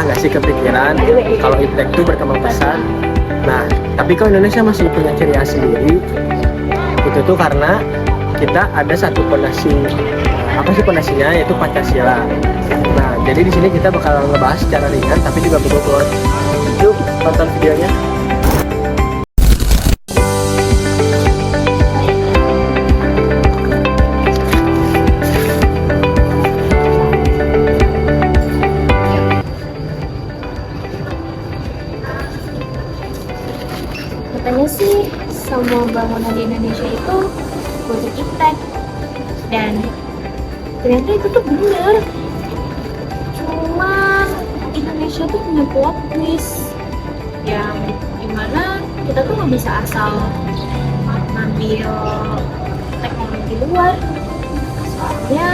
nggak sih kepikiran kalau iptek itu berkembang pesat? Nah, tapi kalau Indonesia masih punya ciri khas sendiri, itu tuh karena kita ada satu pondasi, apa sih pondasinya, yaitu Pancasila. Nah, jadi di sini kita bakal ngebahas secara ringan tapi juga berbobot. Yuk tonton videonya. Katanya sih semua bangunan di Indonesia itu butuh iptek, dan ternyata itu tuh bener. Cuman Indonesia tuh punya plot twist yang dimana kita tuh nggak bisa asal ngambil teknologi luar. Soalnya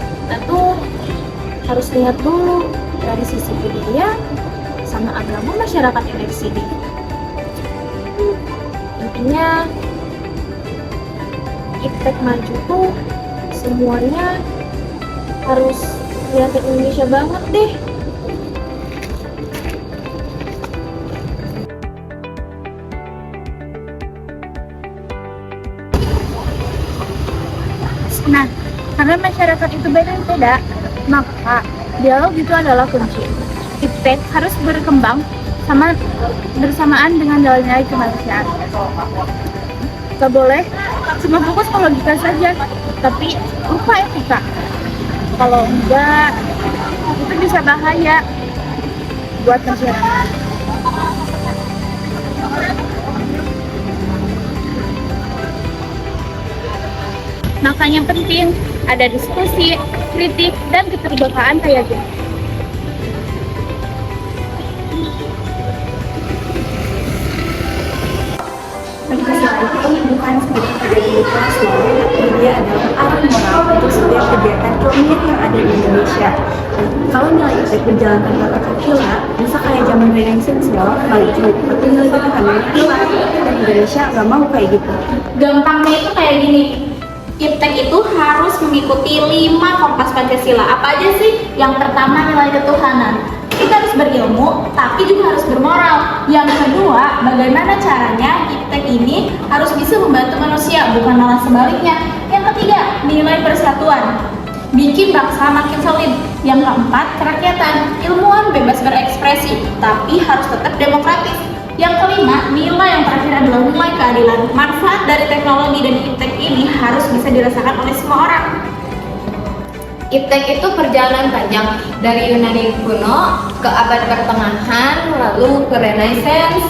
kita tuh harus lihat dulu dari sisi budaya sama agama masyarakat yang ada di sini. Intinya iptek maju tuh semuanya harus lihat Indonesia banget deh. Nah, karena masyarakat itu beda-beda, maka dialog itu adalah kunci. Iptek harus berkembang bersamaan dengan nilai-nilai kemanusiaan. Gak boleh cuma fokus ke logika saja, tapi lupa etika. Kalau enggak, itu bisa bahaya buat masyarakat. Makanya penting ada diskusi, kritik, dan keterbukaan kayak gini. Pancasila itu bukan sekedar pidato internasional, dia adalah arah moral untuk setiap kegiatan keilmuan yang ada di Indonesia. Kalau nilai iptek berjalan tanpa Pancasila, bisa kayak zaman Renaissance loh, maju. Tapi nilai kita kan hilang, dan Indonesia nggak mau kayak gitu. Gampangnya itu kayak gini, iptek itu harus mengikuti 5 kompas Pancasila. Apa aja sih? Yang pertama, nilai ketuhanan. Kita harus berilmu, tapi juga harus bermoral. Yang kedua, bagaimana caranya iptek ini harus bisa membantu manusia, bukan malah sebaliknya. Yang ketiga, nilai persatuan, bikin bangsa makin solid. Yang keempat, kerakyatan, ilmuwan bebas berekspresi, tapi harus tetap demokratis. Yang kelima, nilai yang terakhir adalah nilai keadilan. Manfaat dari teknologi dan iptek ini harus bisa dirasakan oleh semua orang. Iptek itu perjalanan panjang dari Yunani kuno ke abad pertengahan, lalu ke Renaissance,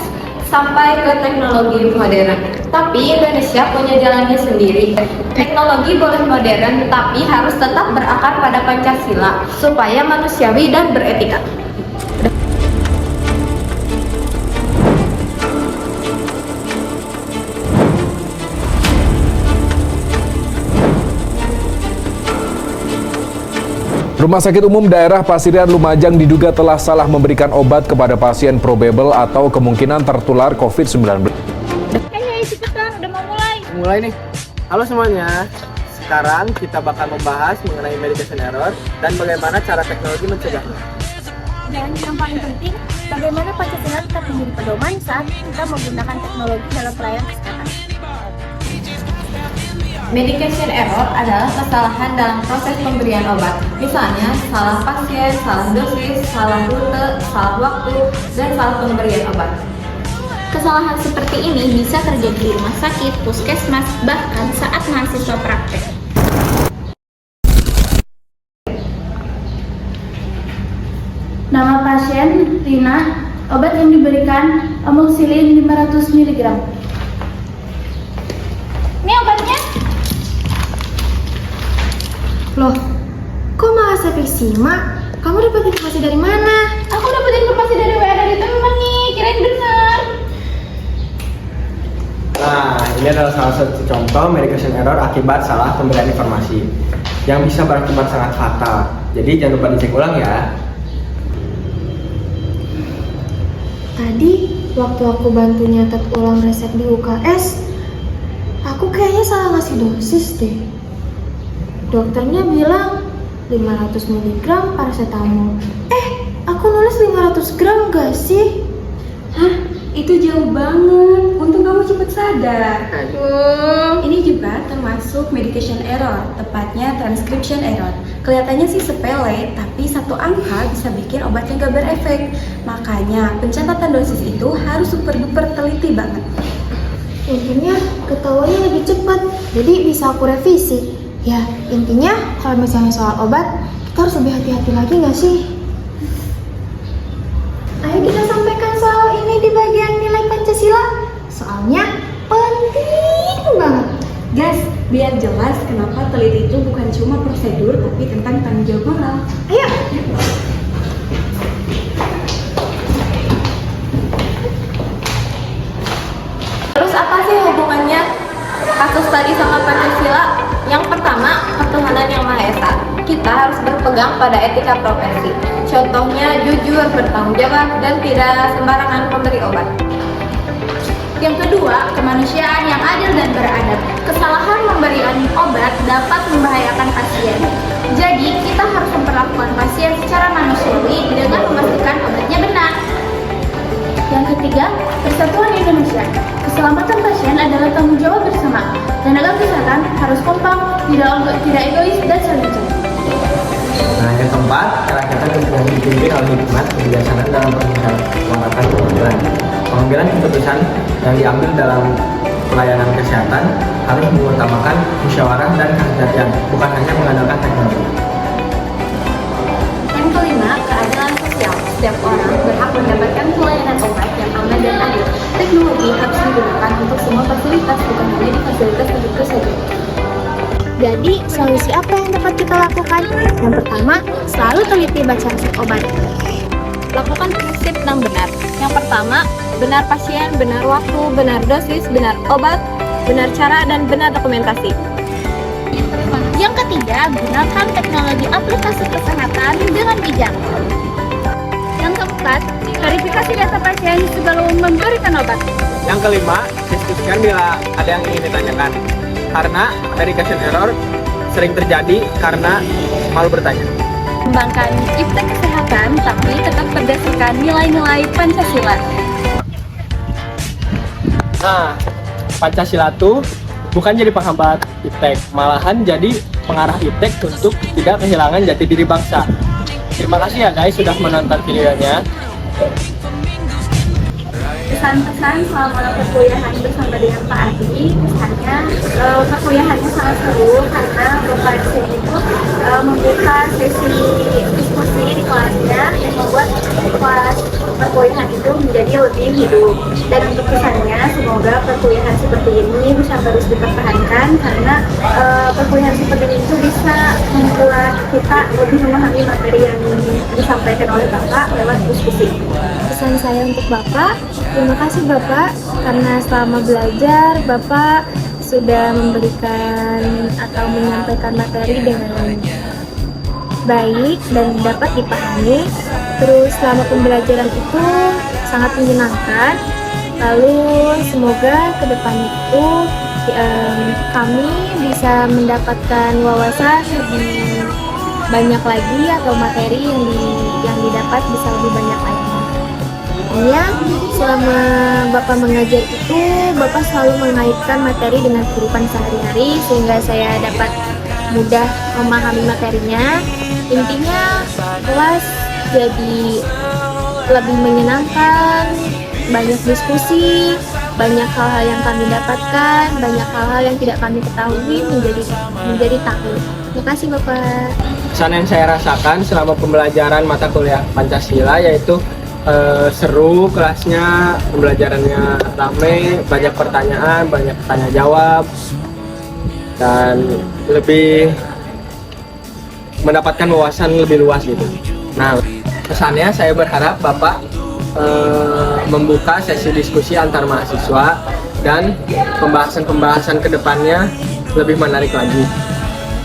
sampai ke teknologi modern. Tapi Indonesia punya jalannya sendiri. Teknologi boleh modern, tapi harus tetap berakar pada Pancasila, supaya manusiawi dan beretika. Rumah Sakit Umum Daerah Pasirian Lumajang diduga telah salah memberikan obat kepada pasien probable atau kemungkinan tertular COVID-19. Hey, cepetan, udah mau mulai. Mulai nih. Halo semuanya. Sekarang kita bakal membahas mengenai medication error dan bagaimana cara teknologi mencegahnya. Dan yang paling penting, bagaimana Pancasila tetap menjadi pedoman saat kita menggunakan teknologi dalam pelayanan kesehatan. Medication error adalah kesalahan dalam proses pemberian obat. Misalnya, salah pasien, salah dosis, salah rute, salah waktu, dan salah pemberian obat. Kesalahan seperti ini bisa terjadi di rumah sakit, puskesmas, bahkan saat mahasiswa praktek. Nama pasien Rina, obat yang diberikan amoxicillin 500 mg. Ini obatnya. Loh, kok malah septiksima? Kamu dapat informasi dari mana? Aku dapat informasi dari WA dari temen nih, kirain benar. Nah, ini adalah salah satu contoh medication error akibat salah pemberian informasi yang bisa berakibat sangat fatal. Jadi jangan lupa dicek ulang ya. Tadi, waktu aku bantu nyatet ulang resep di UKS, aku kayaknya salah ngasih dosis deh. Dokternya bilang 500 mg paracetamol. Aku nulis 500 gram gak sih? Hah? Itu jauh banget. Untung kamu cepet sadar. Aduh. Ini juga termasuk medication error, tepatnya transcription error. Kelihatannya sih sepele, tapi satu angka bisa bikin obatnya gak berefek. Makanya pencatatan dosis itu harus super duper teliti banget. Intinya ketahuannya lebih cepat, jadi bisa aku revisi. Ya, intinya kalau misalnya soal obat, kita harus lebih hati-hati lagi nggak sih? Ayo kita sampaikan soal ini di bagian nilai Pancasila. Soalnya penting banget. Guys, biar jelas kenapa teliti itu bukan cuma prosedur, tapi tentang tanggung jawab moral. Ayo. Terus apa sih hubungannya kasus tadi sama Pancasila? Yang pertama, ketuhanan yang Maha Esa. Kita harus berpegang pada etika profesi. Contohnya jujur, bertanggung jawab, dan tidak sembarangan memberi obat. Yang kedua, kemanusiaan yang adil dan beradab. Kesalahan memberikan obat dapat membahayakan pasien. Jadi, kita harus memperlakukan pasien secara manusiawi dengan memastikan obatnya benar. Yang ketiga, Persatuan Indonesia. Keselamatan pasien adalah tanggung jawab bersama. Tenaga kesehatan harus kompak, tidak egois, dan saling menjaga. Nah, yang keempat, kerakyatan yang dipimpin oleh hikmat kebijaksanaan dalam permusyawaratan pengambilan. Pengambilan keputusan yang diambil dalam pelayanan kesehatan harus mengutamakan musyawarah dan kehati-hatian, bukan hanya mengandalkan teknologi. Yang kelima, keadilan sosial. Setiap orang berhak mendapatkan pelayanan obat yang aman dan adil. Teknologi harus digunakan untuk semua fasilitas, bukan hanya di fasilitas tertentu saja. Jadi, solusi apa yang dapat kita lakukan? Yang pertama, selalu teliti baca resep obat. Lakukan prinsip 6 benar. Yang pertama, benar pasien, benar waktu, benar dosis, benar obat, benar cara, dan benar dokumentasi. Yang ketiga, gunakan teknologi aplikasi kesehatan dengan bijak. Yang keempat, verifikasi data pasien sebelum memberikan obat. Yang kelima, diskusikan bila ada yang ingin ditanyakan. Karena medication error sering terjadi karena malu bertanya. Kembangkan iptek kesehatan, tapi tetap berdasarkan nilai-nilai Pancasila. Nah, Pancasila tuh bukan jadi penghambat iptek, malahan jadi pengarah iptek untuk tidak kehilangan jati diri bangsa. Terima kasih ya guys sudah menonton videonya. Pesan-pesan selama perkuliahan bersama dengan Pak Adi, misalnya perkuliahannya sangat seru karena Bapak di itu membuka sesi diskusi di kelasnya yang membuat kelas perkuliahan itu menjadi lebih hidup. Dan untuk pesannya, semoga perkuliahan seperti ini bisa terus dipertahankan karena perkuliahan seperti ini itu bisa membuat kita lebih memahami materi yang disampaikan oleh Bapak lewat diskusi. Pesan saya untuk Bapak, terima kasih Bapak karena selama belajar Bapak sudah memberikan atau menyampaikan materi dengan baik dan dapat dipahami. Terus selama pembelajaran itu sangat menyenangkan. Lalu semoga ke depan itu kami bisa mendapatkan wawasan lebih banyak lagi atau materi yang didapat bisa lebih banyak lagi. Ya, selama Bapak mengajar itu, Bapak selalu mengaitkan materi dengan kehidupan sehari-hari sehingga saya dapat mudah memahami materinya. Intinya, kelas jadi lebih menyenangkan, banyak diskusi, banyak hal-hal yang kami dapatkan, banyak hal-hal yang tidak kami ketahui menjadi tahu. Terima kasih Bapak. Kesan yang saya rasakan selama pembelajaran mata kuliah Pancasila yaitu seru kelasnya, pembelajarannya ramai, banyak pertanyaan, banyak tanya jawab, dan lebih mendapatkan wawasan lebih luas gitu. Nah, kesannya saya berharap Bapak membuka sesi diskusi antar mahasiswa dan pembahasan-pembahasan kedepannya lebih menarik lagi.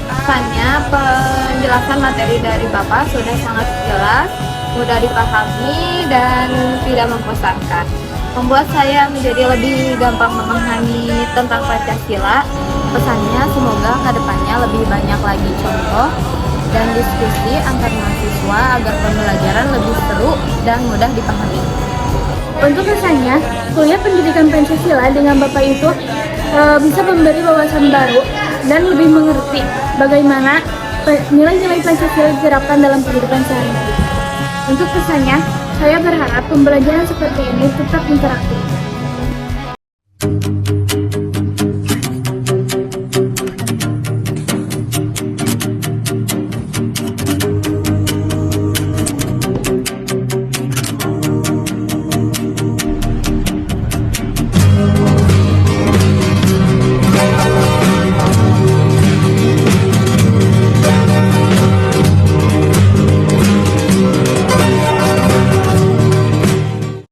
Kesannya penjelasan materi dari Bapak sudah sangat jelas, mudah dipahami, dan tidak membosankan. Membuat saya menjadi lebih gampang memahami tentang Pancasila. Pesannya semoga ke depannya lebih banyak lagi contoh dan diskusi antar mahasiswa agar pembelajaran lebih seru dan mudah dipahami. Untuk kesannya, kuliah pendidikan Pancasila dengan Bapak itu bisa memberi wawasan baru dan lebih mengerti bagaimana nilai-nilai Pancasila diterapkan dalam kehidupan sehari-hari. Untuk kesannya, saya berharap pembelajaran seperti ini tetap interaktif